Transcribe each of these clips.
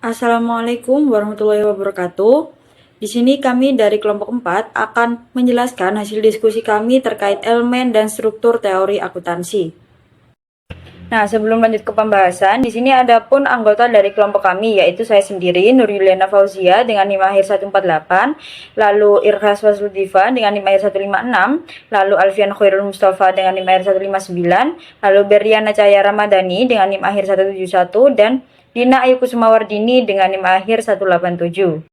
Assalamualaikum warahmatullahi wabarakatuh. Di sini kami dari kelompok 4 akan menjelaskan hasil diskusi kami terkait elemen dan struktur teori akuntansi. Nah, sebelum lanjut ke pembahasan, di sini ada pun anggota dari kelompok kami, yaitu saya sendiri, Nur Yuliana Fauzia dengan NIM akhir 148, lalu Irhas Wasludiva dengan NIM akhir 156, lalu Alfian Khairul Mustafa dengan NIM akhir 159, lalu Beriana Cahaya Ramadhani dengan NIM akhir 171, dan Dina Ayu Kusumawardini dengan NIM akhir 187.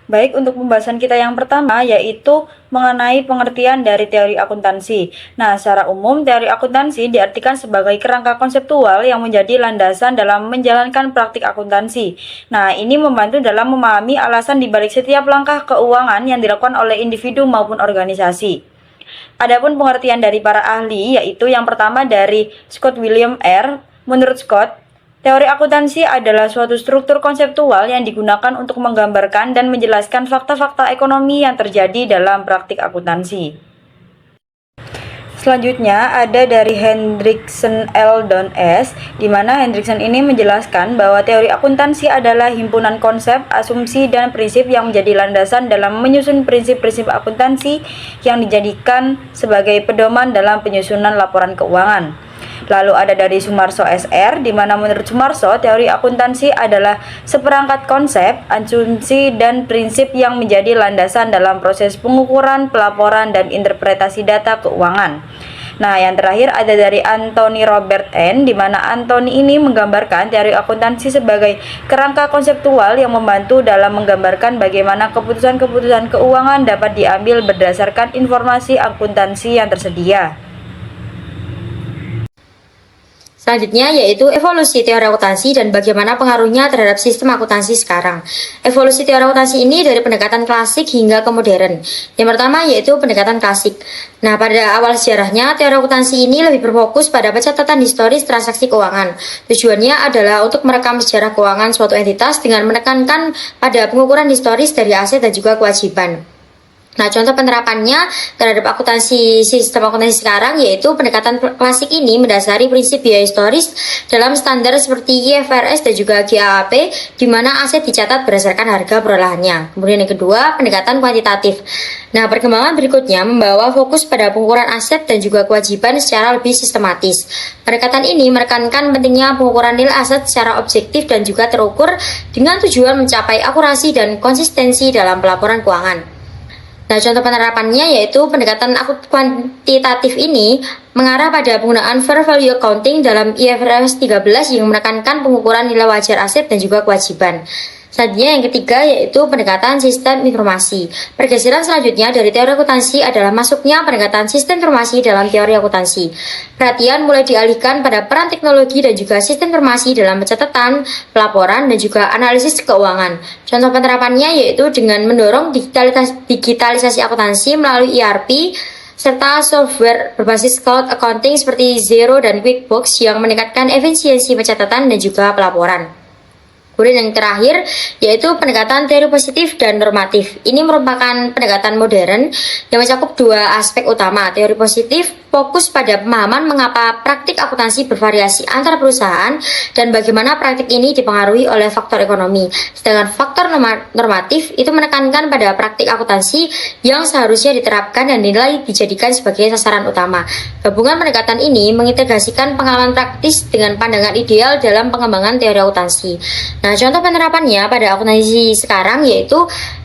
Baik, untuk pembahasan kita yang pertama yaitu mengenai pengertian dari teori akuntansi. Nah, secara umum teori akuntansi diartikan sebagai kerangka konseptual yang menjadi landasan dalam menjalankan praktik akuntansi. Nah, ini membantu dalam memahami alasan dibalik setiap langkah keuangan yang dilakukan oleh individu maupun organisasi. Adapun pengertian dari para ahli yaitu yang pertama dari Scott William R. Menurut Scott, teori akuntansi adalah suatu struktur konseptual yang digunakan untuk menggambarkan dan menjelaskan fakta-fakta ekonomi yang terjadi dalam praktik akuntansi. Selanjutnya ada dari Hendrickson L. Don S., di mana Hendrickson ini menjelaskan bahwa teori akuntansi adalah himpunan konsep, asumsi, dan prinsip yang menjadi landasan dalam menyusun prinsip-prinsip akuntansi yang dijadikan sebagai pedoman dalam penyusunan laporan keuangan. Lalu ada dari Sumarso SR, di mana menurut Sumarso, teori akuntansi adalah seperangkat konsep, asumsi, dan prinsip yang menjadi landasan dalam proses pengukuran, pelaporan, dan interpretasi data keuangan. Nah, yang terakhir ada dari Anthony Robert N., di mana Anthony ini menggambarkan teori akuntansi sebagai kerangka konseptual yang membantu dalam menggambarkan bagaimana keputusan-keputusan keuangan dapat diambil berdasarkan informasi akuntansi yang tersedia. Selanjutnya yaitu evolusi teori akuntansi dan bagaimana pengaruhnya terhadap sistem akuntansi sekarang. Evolusi teori akuntansi ini dari pendekatan klasik hingga ke modern. Yang pertama yaitu pendekatan klasik. Nah, pada awal sejarahnya, teori akuntansi ini lebih berfokus pada pencatatan historis transaksi keuangan. Tujuannya adalah untuk merekam sejarah keuangan suatu entitas dengan menekankan pada pengukuran historis dari aset dan juga kewajiban. Nah, contoh penerapannya terhadap sistem akuntansi sekarang yaitu pendekatan klasik ini mendasari prinsip biaya historis dalam standar seperti IFRS dan juga GAAP, di mana aset dicatat berdasarkan harga perolehannya. Kemudian yang kedua, pendekatan kuantitatif. Nah, perkembangan berikutnya membawa fokus pada pengukuran aset dan juga kewajiban secara lebih sistematis. Pendekatan ini menekankan pentingnya pengukuran nilai aset secara objektif dan juga terukur dengan tujuan mencapai akurasi dan konsistensi dalam pelaporan keuangan. Nah, contoh penerapannya yaitu pendekatan kuantitatif ini mengarah pada penggunaan fair value accounting dalam IFRS 13 yang menekankan pengukuran nilai wajar aset dan juga kewajiban. Selanjutnya yang ketiga yaitu pendekatan sistem informasi. Pergeseran selanjutnya dari teori akuntansi adalah masuknya pendekatan sistem informasi dalam teori akuntansi. Perhatian mulai dialihkan pada peran teknologi dan juga sistem informasi dalam pencatatan, pelaporan, dan juga analisis keuangan. Contoh penerapannya yaitu dengan mendorong digitalisasi akuntansi melalui ERP, serta software berbasis cloud accounting seperti Xero dan QuickBooks yang meningkatkan efisiensi pencatatan dan juga pelaporan. Kemudian yang terakhir yaitu pendekatan teori positif dan normatif. Ini merupakan pendekatan modern yang mencakup dua aspek utama. Teori positif fokus pada pemahaman mengapa praktik akuntansi bervariasi antar perusahaan dan bagaimana praktik ini dipengaruhi oleh faktor ekonomi. Sedangkan faktor normatif itu menekankan pada praktik akuntansi yang seharusnya diterapkan dan dinilai dijadikan sebagai sasaran utama. Gabungan pendekatan ini mengintegrasikan pengalaman praktis dengan pandangan ideal dalam pengembangan teori akuntansi. Nah, contoh penerapannya pada akuntansi sekarang yaitu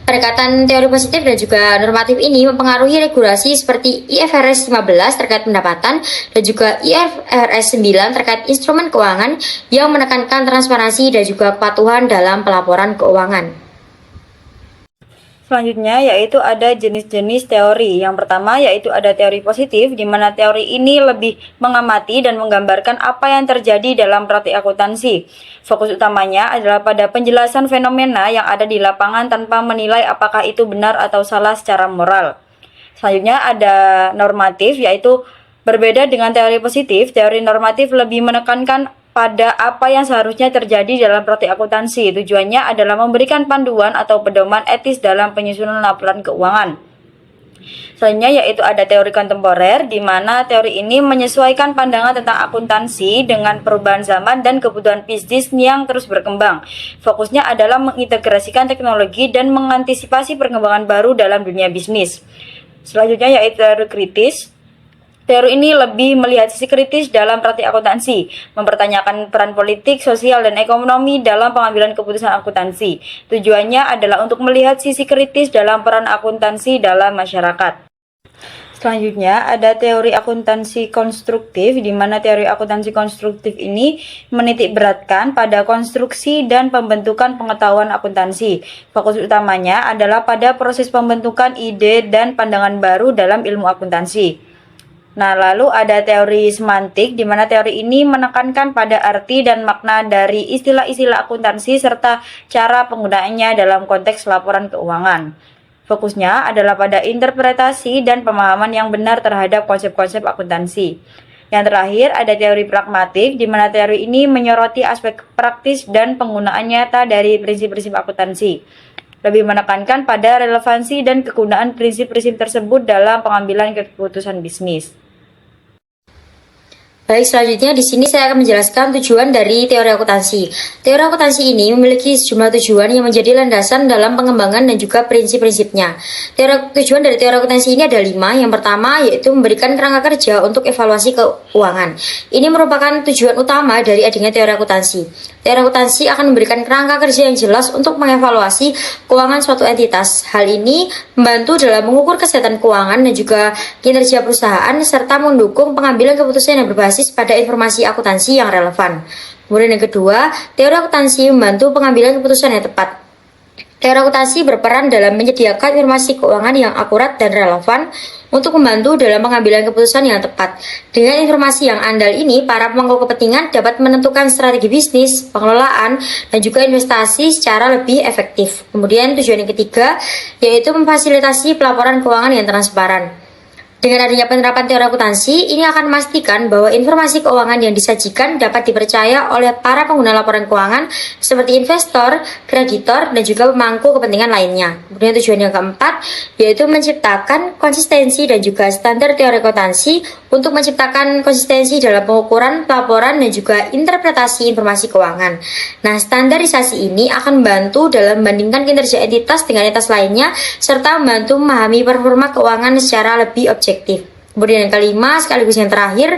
pendekatan teori positif dan juga normatif ini mempengaruhi regulasi seperti IFRS 15 terkait pendapatan dan juga IFRS 9 terkait instrumen keuangan yang menekankan transparansi dan juga kepatuhan dalam pelaporan keuangan. Selanjutnya yaitu ada jenis-jenis teori. Yang pertama yaitu ada teori positif, di mana teori ini lebih mengamati dan menggambarkan apa yang terjadi dalam praktik akuntansi. Fokus utamanya adalah pada penjelasan fenomena yang ada di lapangan tanpa menilai apakah itu benar atau salah secara moral. Selanjutnya ada normatif, yaitu berbeda dengan teori positif, teori normatif lebih menekankan pada apa yang seharusnya terjadi dalam praktik akuntansi. Tujuannya adalah memberikan panduan atau pedoman etis dalam penyusunan laporan keuangan. Selanjutnya yaitu ada teori kontemporer, di mana teori ini menyesuaikan pandangan tentang akuntansi dengan perubahan zaman dan kebutuhan bisnis yang terus berkembang. Fokusnya adalah mengintegrasikan teknologi dan mengantisipasi perkembangan baru dalam dunia bisnis. Selanjutnya yaitu teori kritis. Teori ini lebih melihat sisi kritis dalam praktik akuntansi, mempertanyakan peran politik, sosial, dan ekonomi dalam pengambilan keputusan akuntansi. Tujuannya adalah untuk melihat sisi kritis dalam peran akuntansi dalam masyarakat. Selanjutnya ada teori akuntansi konstruktif, di mana teori akuntansi konstruktif ini menitik beratkan pada konstruksi dan pembentukan pengetahuan akuntansi. Fokus utamanya adalah pada proses pembentukan ide dan pandangan baru dalam ilmu akuntansi. Nah, lalu ada teori semantik, di mana teori ini menekankan pada arti dan makna dari istilah-istilah akuntansi serta cara penggunaannya dalam konteks laporan keuangan. Fokusnya adalah pada interpretasi dan pemahaman yang benar terhadap konsep-konsep akuntansi. Yang terakhir ada teori pragmatik, di mana teori ini menyoroti aspek praktis dan penggunaan nyata dari prinsip-prinsip akuntansi. Lebih menekankan pada relevansi dan kegunaan prinsip-prinsip tersebut dalam pengambilan keputusan bisnis. Baik, selanjutnya di sini saya akan menjelaskan tujuan dari teori akuntansi. Teori akuntansi ini memiliki sejumlah tujuan yang menjadi landasan dalam pengembangan dan juga prinsip-prinsipnya. Tujuan dari teori akuntansi ini ada 5. Yang pertama yaitu memberikan kerangka kerja untuk evaluasi keuangan. Ini merupakan tujuan utama dari adanya teori akuntansi. Teori akuntansi akan memberikan kerangka kerja yang jelas untuk mengevaluasi keuangan suatu entitas. Hal ini membantu dalam mengukur kesehatan keuangan dan juga kinerja perusahaan serta mendukung pengambilan keputusan yang berbasis pada informasi akuntansi yang relevan. Kemudian yang kedua, teori akuntansi membantu pengambilan keputusan yang tepat. Teori akuntansi berperan dalam menyediakan informasi keuangan yang akurat dan relevan untuk membantu dalam pengambilan keputusan yang tepat. Dengan informasi yang andal ini, para pemangku kepentingan dapat menentukan strategi bisnis, pengelolaan, dan juga investasi secara lebih efektif. Kemudian tujuan yang ketiga, yaitu memfasilitasi pelaporan keuangan yang transparan. Dengan adanya penerapan teori akuntansi, ini akan memastikan bahwa informasi keuangan yang disajikan dapat dipercaya oleh para pengguna laporan keuangan seperti investor, kreditor, dan juga pemangku kepentingan lainnya. Kemudian tujuan yang keempat, yaitu menciptakan konsistensi dan juga standar teori akuntansi untuk menciptakan konsistensi dalam pengukuran, pelaporan, dan juga interpretasi informasi keuangan. Nah, standarisasi ini akan membantu dalam membandingkan kinerja entitas dengan entitas lainnya, serta membantu memahami performa keuangan secara lebih objektif. Kemudian yang kelima, sekaligus yang terakhir,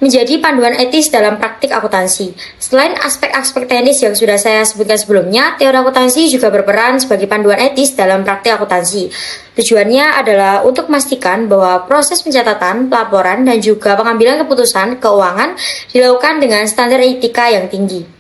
menjadi panduan etis dalam praktik akuntansi. Selain aspek-aspek teknis yang sudah saya sebutkan sebelumnya, teori akuntansi juga berperan sebagai panduan etis dalam praktik akuntansi. Tujuannya adalah untuk memastikan bahwa proses pencatatan, pelaporan, dan juga pengambilan keputusan keuangan dilakukan dengan standar etika yang tinggi.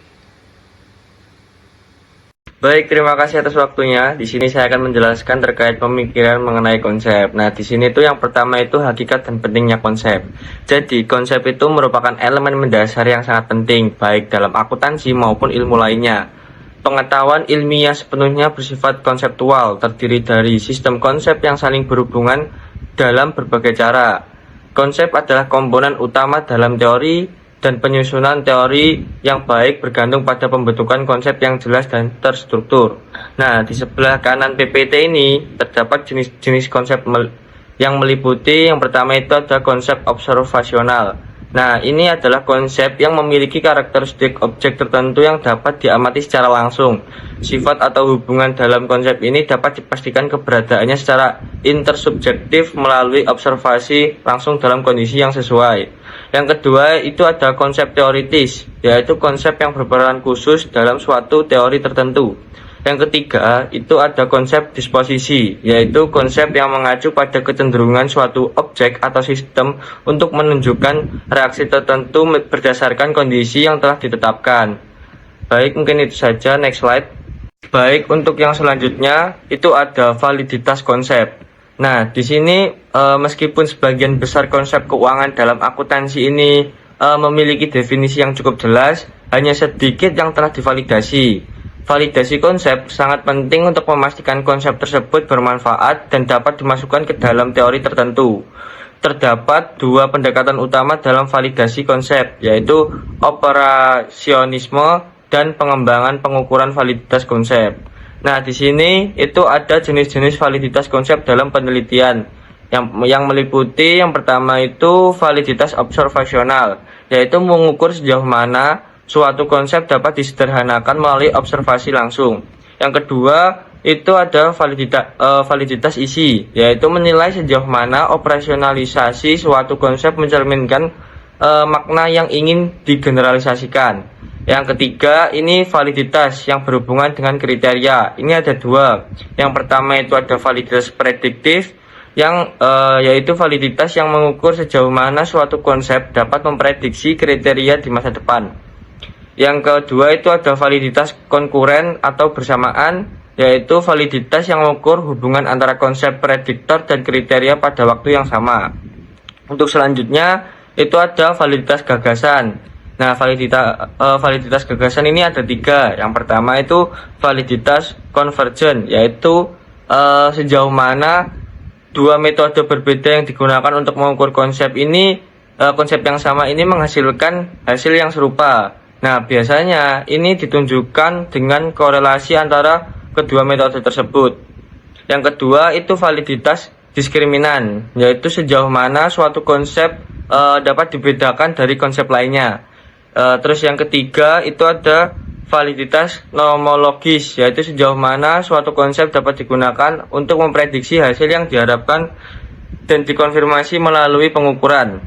Baik, terima kasih atas waktunya. Di sini saya akan menjelaskan terkait pemikiran mengenai konsep. Nah, di sini tuh yang pertama itu hakikat dan pentingnya konsep. Jadi, konsep itu merupakan elemen mendasar yang sangat penting, baik dalam akuntansi maupun ilmu lainnya. Pengetahuan ilmiah sepenuhnya bersifat konseptual, terdiri dari sistem konsep yang saling berhubungan dalam berbagai cara. Konsep adalah komponen utama dalam teori, dan penyusunan teori yang baik bergantung pada pembentukan konsep yang jelas dan terstruktur. Nah, di sebelah kanan PPT ini terdapat jenis-jenis konsep yang meliputi yang pertama itu ada konsep observasional. Nah, ini adalah konsep yang memiliki karakteristik objek tertentu yang dapat diamati secara langsung. Sifat atau hubungan dalam konsep ini dapat dipastikan keberadaannya secara intersubjektif melalui observasi langsung dalam kondisi yang sesuai. Yang kedua itu ada konsep teoritis, yaitu konsep yang berperan khusus dalam suatu teori tertentu. Yang ketiga itu ada konsep disposisi, yaitu konsep yang mengacu pada kecenderungan suatu objek atau sistem untuk menunjukkan reaksi tertentu berdasarkan kondisi yang telah ditetapkan. Baik, mungkin itu saja, next slide. Baik, untuk yang selanjutnya itu ada validitas konsep. Nah, di sini meskipun sebagian besar konsep keuangan dalam akuntansi ini memiliki definisi yang cukup jelas, hanya sedikit yang telah divalidasi. Validasi konsep sangat penting untuk memastikan konsep tersebut bermanfaat dan dapat dimasukkan ke dalam teori tertentu. Terdapat dua pendekatan utama dalam validasi konsep, yaitu operasionisme dan pengembangan pengukuran validitas konsep. Nah, di sini itu ada jenis-jenis validitas konsep dalam penelitian. yang meliputi yang pertama itu validitas observasional, yaitu mengukur sejauh mana suatu konsep dapat disederhanakan melalui observasi langsung. Yang kedua itu ada validitas isi, yaitu menilai sejauh mana operasionalisasi suatu konsep mencerminkan makna yang ingin digeneralisasikan. Yang ketiga ini validitas yang berhubungan dengan kriteria. Ini ada dua. Yang pertama itu ada validitas prediktif, yaitu validitas yang mengukur sejauh mana suatu konsep dapat memprediksi kriteria di masa depan. Yang kedua itu ada validitas konkuren atau bersamaan, yaitu validitas yang mengukur hubungan antara konsep prediktor dan kriteria pada waktu yang sama. Untuk selanjutnya itu ada validitas gagasan. Nah, validitas gagasan ini ada tiga. Yang pertama itu validitas konvergen, yaitu sejauh mana dua metode berbeda yang digunakan untuk mengukur konsep yang sama ini menghasilkan hasil yang serupa. Nah, biasanya ini ditunjukkan dengan korelasi antara kedua metode tersebut. Yang kedua itu validitas diskriminan, yaitu sejauh mana suatu konsep dapat dibedakan dari konsep lainnya. Terus yang ketiga itu ada validitas nomologis, yaitu sejauh mana suatu konsep dapat digunakan untuk memprediksi hasil yang diharapkan dan dikonfirmasi melalui pengukuran.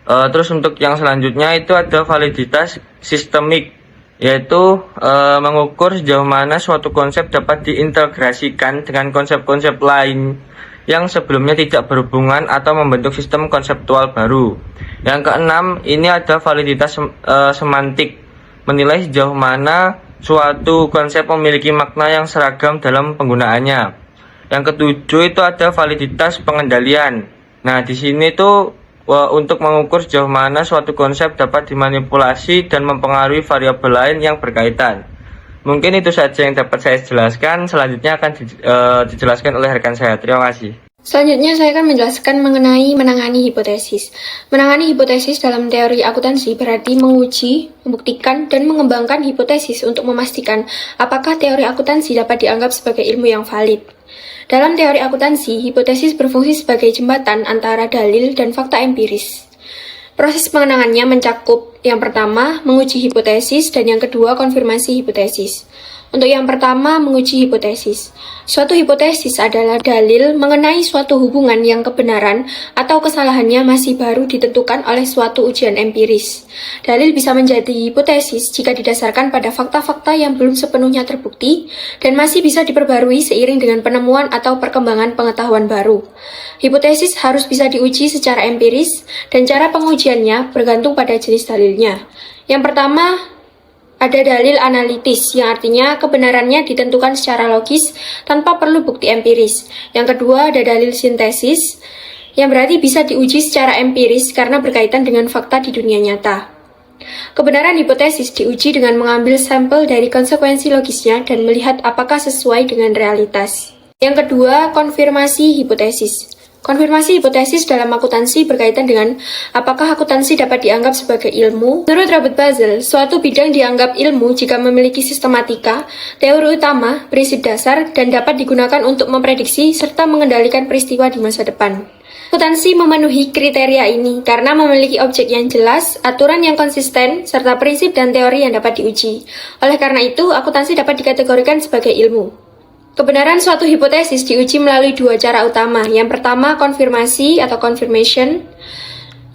Terus untuk yang selanjutnya itu ada validitas sistemik, yaitu mengukur sejauh mana suatu konsep dapat diintegrasikan dengan konsep-konsep lain yang sebelumnya tidak berhubungan atau membentuk sistem konseptual baru. Yang keenam ini ada validitas semantik, menilai sejauh mana suatu konsep memiliki makna yang seragam dalam penggunaannya. Yang ketujuh itu ada validitas pengendalian. Nah, di sini tuh untuk mengukur sejauh mana suatu konsep dapat dimanipulasi dan mempengaruhi variabel lain yang berkaitan. Mungkin itu saja yang dapat saya jelaskan. Selanjutnya akan dijelaskan oleh rekan saya. Terima kasih. Selanjutnya saya akan menjelaskan mengenai menangani hipotesis. Menangani hipotesis dalam teori akuntansi berarti menguji, membuktikan, dan mengembangkan hipotesis untuk memastikan apakah teori akuntansi dapat dianggap sebagai ilmu yang valid. Dalam teori akuntansi, hipotesis berfungsi sebagai jembatan antara dalil dan fakta empiris. Proses pengenangannya mencakup yang pertama, menguji hipotesis, dan yang kedua, konfirmasi hipotesis. Untuk yang pertama, menguji hipotesis. Suatu hipotesis adalah dalil mengenai suatu hubungan yang kebenaran atau kesalahannya masih baru ditentukan oleh suatu ujian empiris. Dalil bisa menjadi hipotesis jika didasarkan pada fakta-fakta yang belum sepenuhnya terbukti dan masih bisa diperbarui seiring dengan penemuan atau perkembangan pengetahuan baru. Hipotesis harus bisa diuji secara empiris dan cara pengujiannya bergantung pada jenis dalilnya. Yang pertama, ada dalil analitis, yang artinya kebenarannya ditentukan secara logis tanpa perlu bukti empiris. Yang kedua, ada dalil sintesis, yang berarti bisa diuji secara empiris karena berkaitan dengan fakta di dunia nyata. Kebenaran hipotesis diuji dengan mengambil sampel dari konsekuensi logisnya dan melihat apakah sesuai dengan realitas. Yang kedua, konfirmasi hipotesis. Konfirmasi hipotesis dalam akuntansi berkaitan dengan apakah akuntansi dapat dianggap sebagai ilmu. Menurut Robert Basel, suatu bidang dianggap ilmu jika memiliki sistematika, teori utama, prinsip dasar, dan dapat digunakan untuk memprediksi serta mengendalikan peristiwa di masa depan. Akuntansi memenuhi kriteria ini karena memiliki objek yang jelas, aturan yang konsisten, serta prinsip dan teori yang dapat diuji. Oleh karena itu, akuntansi dapat dikategorikan sebagai ilmu. Kebenaran suatu hipotesis diuji melalui dua cara utama. Yang pertama, konfirmasi atau confirmation,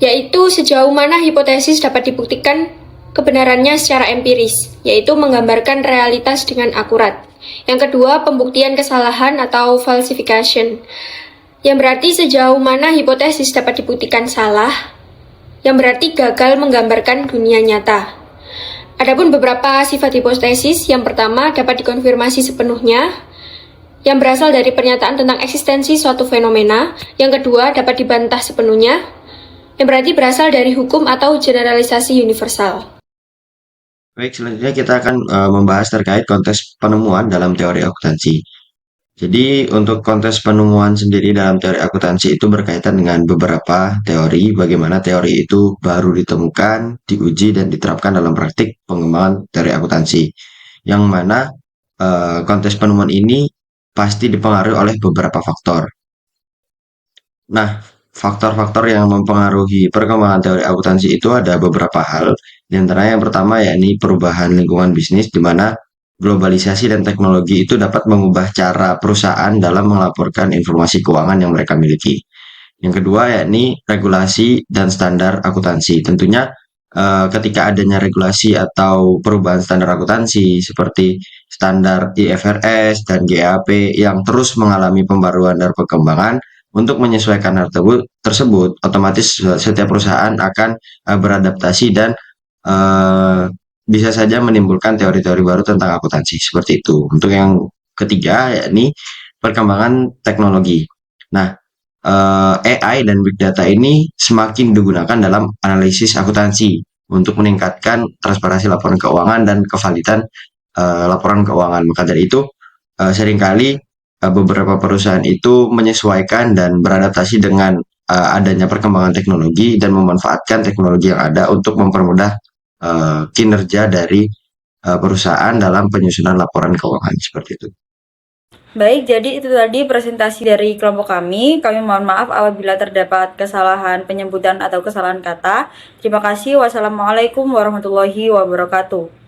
yaitu sejauh mana hipotesis dapat dibuktikan kebenarannya secara empiris, yaitu menggambarkan realitas dengan akurat. Yang kedua, pembuktian kesalahan atau falsification, yang berarti sejauh mana hipotesis dapat dibuktikan salah, yang berarti gagal menggambarkan dunia nyata. Adapun beberapa sifat hipotesis, yang pertama dapat dikonfirmasi sepenuhnya, yang berasal dari pernyataan tentang eksistensi suatu fenomena. Yang kedua, dapat dibantah sepenuhnya, yang berarti berasal dari hukum atau generalisasi universal. Baik, selanjutnya kita akan membahas terkait konteks penemuan dalam teori akuntansi. Jadi, untuk konteks penemuan sendiri dalam teori akuntansi itu berkaitan dengan beberapa teori, bagaimana teori itu baru ditemukan, diuji, dan diterapkan dalam praktik pengembangan teori akuntansi. Yang mana konteks penemuan ini pasti dipengaruhi oleh beberapa faktor. Nah, faktor-faktor yang mempengaruhi perkembangan teori akuntansi itu ada beberapa hal. Di antaranya yang pertama yakni perubahan lingkungan bisnis di mana globalisasi dan teknologi itu dapat mengubah cara perusahaan dalam melaporkan informasi keuangan yang mereka miliki. Yang kedua yakni regulasi dan standar akuntansi. Tentunya ketika adanya regulasi atau perubahan standar akuntansi seperti standar IFRS dan GAAP yang terus mengalami pembaruan dan perkembangan untuk menyesuaikan hal tersebut, otomatis setiap perusahaan akan beradaptasi dan eh, bisa saja menimbulkan teori-teori baru tentang akuntansi seperti itu. Untuk yang ketiga yakni perkembangan teknologi. Nah, AI dan big data ini semakin digunakan dalam analisis akuntansi untuk meningkatkan transparansi laporan keuangan dan kevalidan laporan keuangan. Maka dari itu, seringkali beberapa perusahaan itu menyesuaikan dan beradaptasi dengan adanya perkembangan teknologi dan memanfaatkan teknologi yang ada untuk mempermudah kinerja dari perusahaan dalam penyusunan laporan keuangan seperti itu. Baik, jadi itu tadi presentasi dari kelompok kami. Kami mohon maaf apabila terdapat kesalahan penyebutan atau kesalahan kata. Terima kasih. Wassalamualaikum warahmatullahi wabarakatuh.